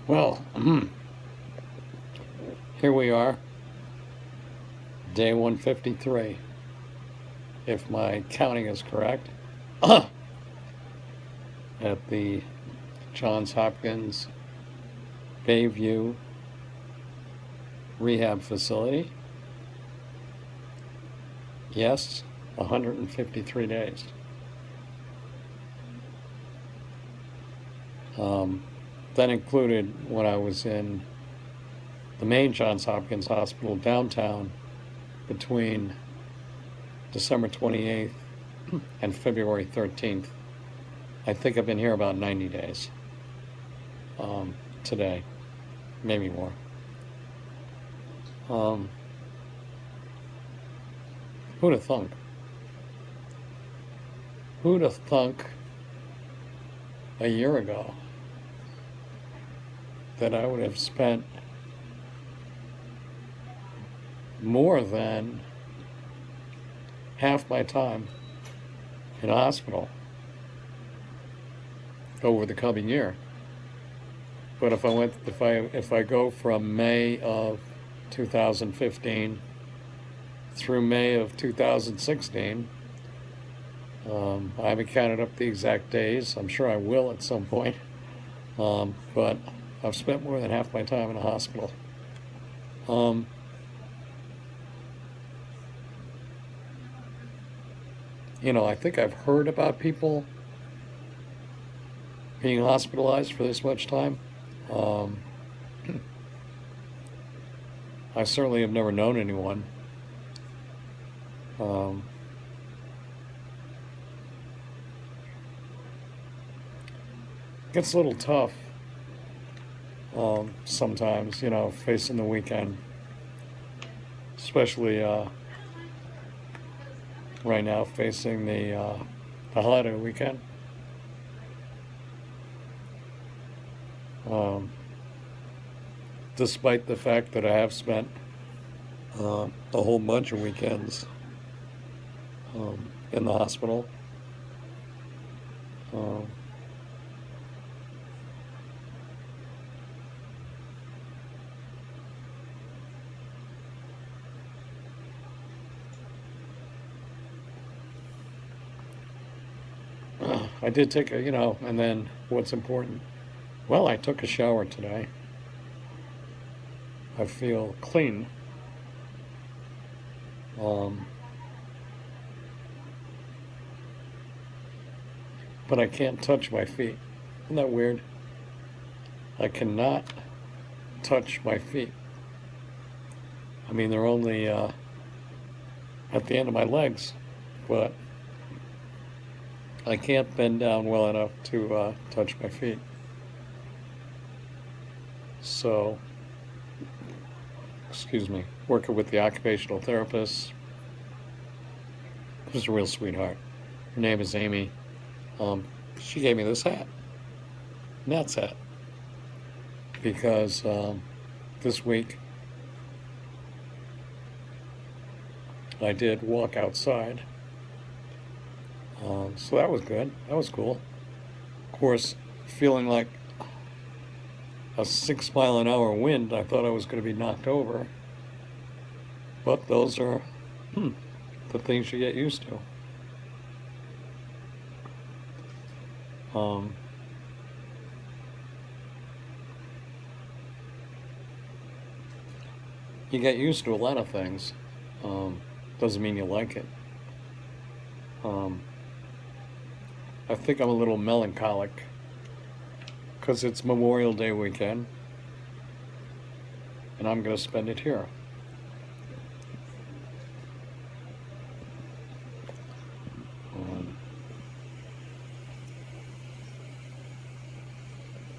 Well, here we are, day 153, if my counting is correct, at the Johns Hopkins Bayview Rehab Facility. Yes, 153 days. That included when I was in the main Johns Hopkins Hospital downtown between December 28th and February 13th. I think I've been here about 90 days today, maybe more. Who'd have thunk? Who'd have thunk a year ago that I would have spent more than half my time in a hospital over the coming year? But if I go from May of 2015 through May of 2016, I haven't counted up the exact days. I'm sure I will at some point. But I've spent more than half my time in a hospital. I think I've heard about people being hospitalized for this much time. I certainly have never known anyone. It gets a little tough sometimes, facing the weekend, especially right now facing the holiday weekend. Despite the fact that I have spent a whole bunch of weekends in the hospital. I did take and then what's important? Well, I took a shower today. I feel clean. But I can't touch my feet. Isn't that weird? I cannot touch my feet. I mean, they're only at the end of my legs, but I can't bend down well enough to touch my feet. So, excuse me, working with the occupational therapist, who's a real sweetheart. Her name is Amy. She gave me this hat, Nat's hat, because this week I did walk outside. So that was good. That was cool. Of course, feeling like a 6-mile-an-hour wind, I thought I was going to be knocked over. But those are the things you get used to. You get used to a lot of things. Doesn't mean you like it. I think I'm a little melancholic because it's Memorial Day weekend and I'm going to spend it here.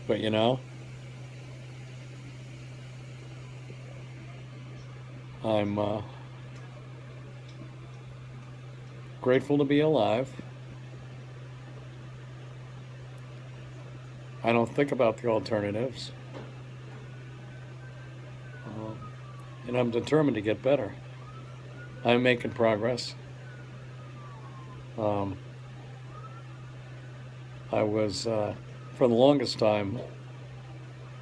But I'm grateful to be alive. I don't think about the alternatives. And I'm determined to get better. I'm making progress. I was, for the longest time,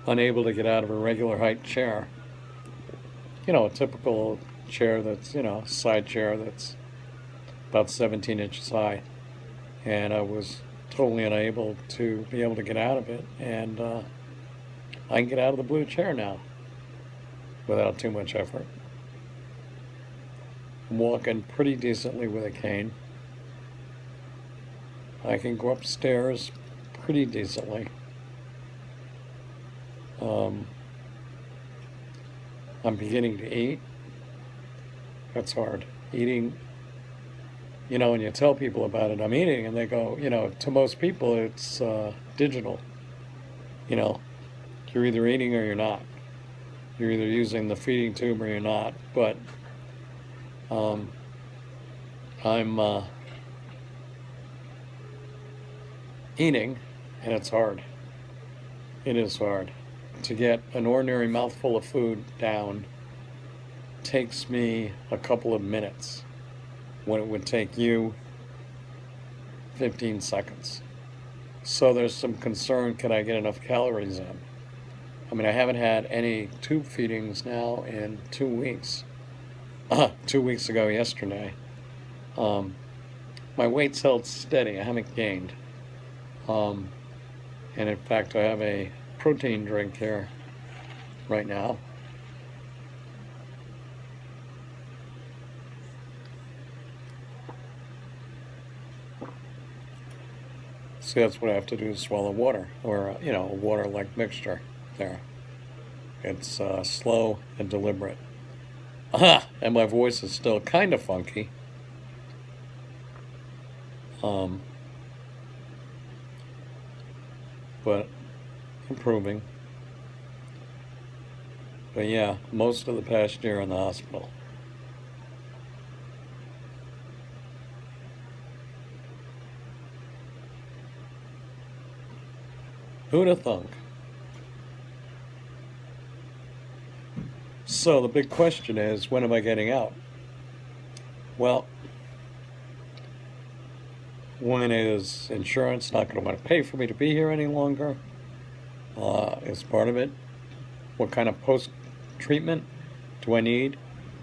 unable to get out of a regular height chair. You know, a typical chair that's, you know, side chair that's about 17 inches high. And I was totally unable to be able to get out of it. And I can get out of the blue chair now without too much effort. I'm walking pretty decently with a cane. I can go upstairs pretty decently. I'm beginning to eat. That's hard. Eating, you know, when you tell people about it, I'm eating, and they go, you know, to most people it's digital. You know, you're either eating or you're not. You're either using the feeding tube or you're not. But I'm eating, and it's hard. It is hard. To get an ordinary mouthful of food down takes me a couple of minutes when it would take you 15 seconds. So there's some concern, can I get enough calories in? I mean, I haven't had any tube feedings now in 2 weeks. 2 weeks ago yesterday. My weight's held steady. I haven't gained. And in fact, I have a protein drink here right now. So that's what I have to do, is swallow water, or, you know, a water-like mixture there. It's slow and deliberate. And my voice is still kind of funky. But improving. But yeah, most of the past year in the hospital. Who'd have thunk? So the big question is, when am I getting out? Well, when is insurance not going to want to pay for me to be here any longer? Is part of it. What kind of post-treatment do I need?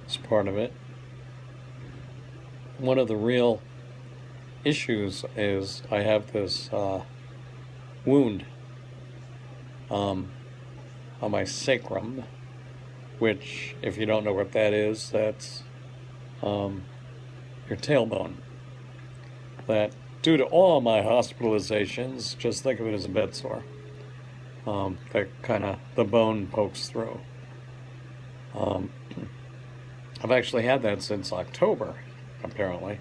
Is part of it. One of the real issues is I have this wound on my sacrum, which, if you don't know what that is, that's your tailbone. That, due to all my hospitalizations, just think of it as a bed sore. That kind of, the bone pokes through. I've actually had that since October, apparently.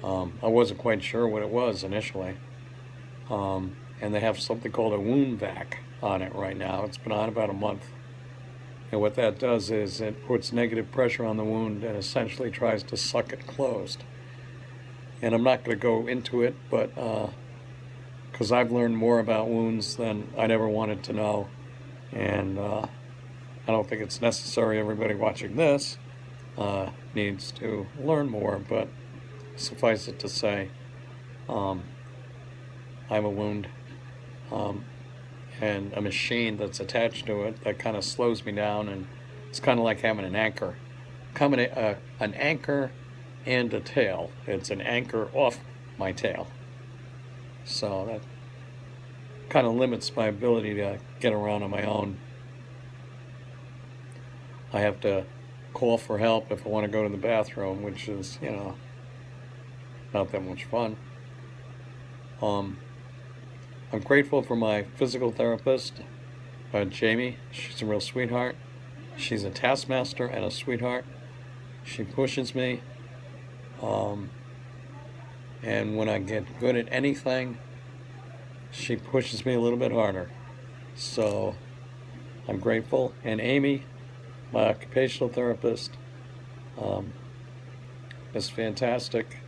I wasn't quite sure what it was initially. And they have something called a wound vac on it right now. It's been on about a month. And what that does is it puts negative pressure on the wound and essentially tries to suck it closed. And I'm not going to go into it, but because I've learned more about wounds than I'd ever wanted to know. And I don't think it's necessary everybody watching this needs to learn more, but suffice it to say, I have a wound and a machine that's attached to it that kind of slows me down, and it's kind of like having an anchor. An anchor and a tail. It's an anchor off my tail. So that kind of limits my ability to get around on my own. I have to call for help if I want to go to the bathroom, which is, you know, not that much fun. I'm grateful for my physical therapist, Jamie. She's a real sweetheart. She's a taskmaster and a sweetheart. She pushes me. And when I get good at anything, she pushes me a little bit harder. So I'm grateful. And Amy, my occupational therapist, is fantastic.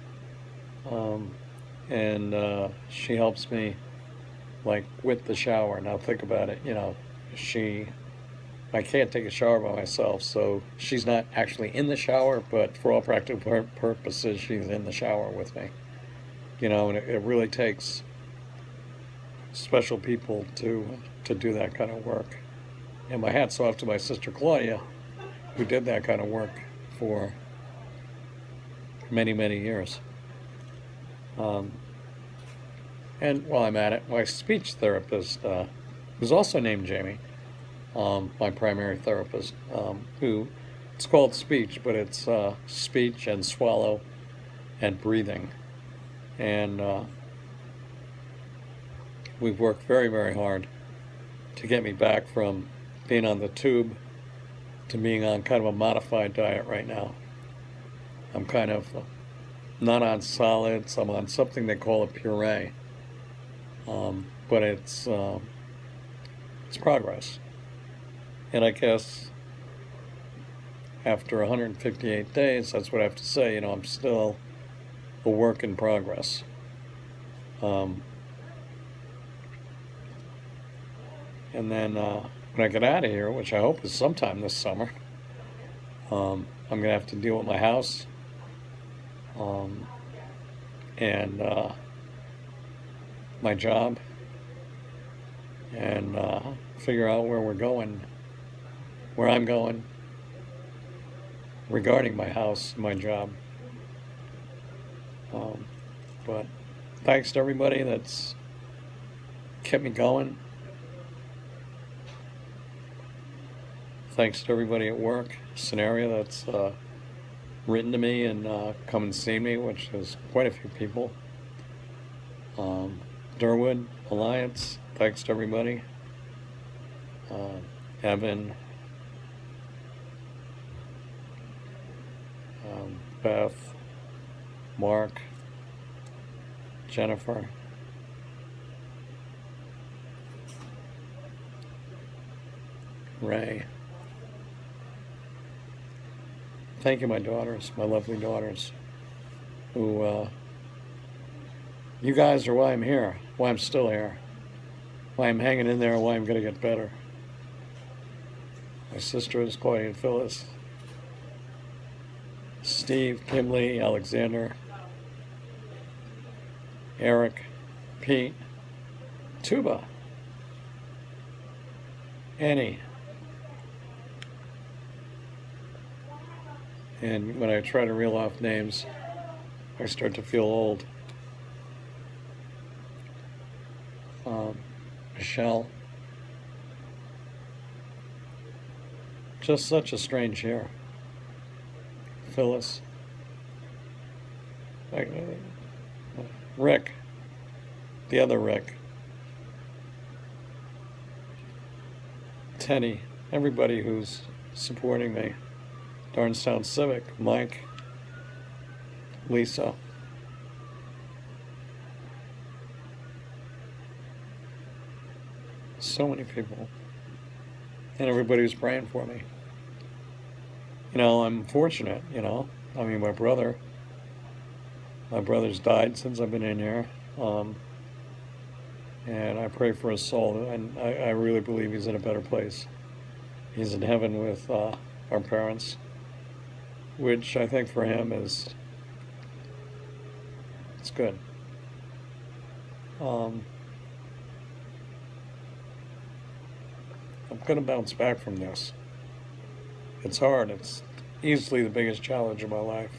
And she helps me, like, with the shower. Now think about it, you know, I can't take a shower by myself, so she's not actually in the shower, but for all practical purposes, she's in the shower with me. You know, and it really takes special people to do that kind of work. And my hat's off to my sister Claudia, who did that kind of work for many, many years. And while I'm at it, my speech therapist, who's also named Jamie, my primary therapist, who it's called speech, but it's speech and swallow and breathing. And we've worked very, very hard to get me back from being on the tube to being on kind of a modified diet right now. I'm kind of not on solids. I'm on something they call a puree, but it's progress. And I guess after 158 days, that's what I have to say. I'm still a work in progress. And then when I get out of here, which I hope is sometime this summer, I'm going to have to deal with my house and my job and figure out where we're going, where I'm going regarding my house and my job. But thanks to everybody that's kept me going. Thanks to everybody at work, Scenario, that's written to me and come and see me, which is quite a few people. Durwood Alliance, thanks to everybody. Evan, Beth, Mark, Jennifer, Ray. Thank you, my daughters, my lovely daughters, who, you guys are why I'm here, why I'm still here, why I'm hanging in there, why I'm going to get better. My sisters, Claudia and Phyllis, Steve, Kimley, Alexander, Eric, Pete, Tuba, Annie. And when I try to reel off names, I start to feel old. Michelle. Just such a strange year. Phyllis. Rick. The other Rick. Tenny. Everybody who's supporting me. Darnstown Civic, Mike, Lisa. So many people. And everybody who's praying for me. I'm fortunate, I mean, my brother's died since I've been in here. And I pray for his soul, and I really believe he's in a better place. He's in heaven with our parents, which I think for him it's good. I'm going to bounce back from this. It's hard. It's easily the biggest challenge of my life.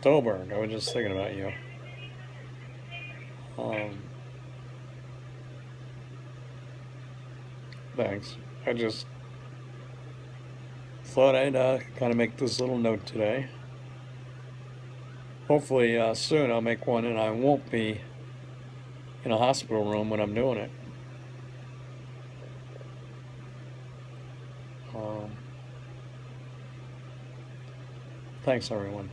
Dolberg, I was just thinking about you. Thanks. I just thought I'd kind of make this little note today. Hopefully soon I'll make one and I won't be in a hospital room when I'm doing it. Thanks, everyone.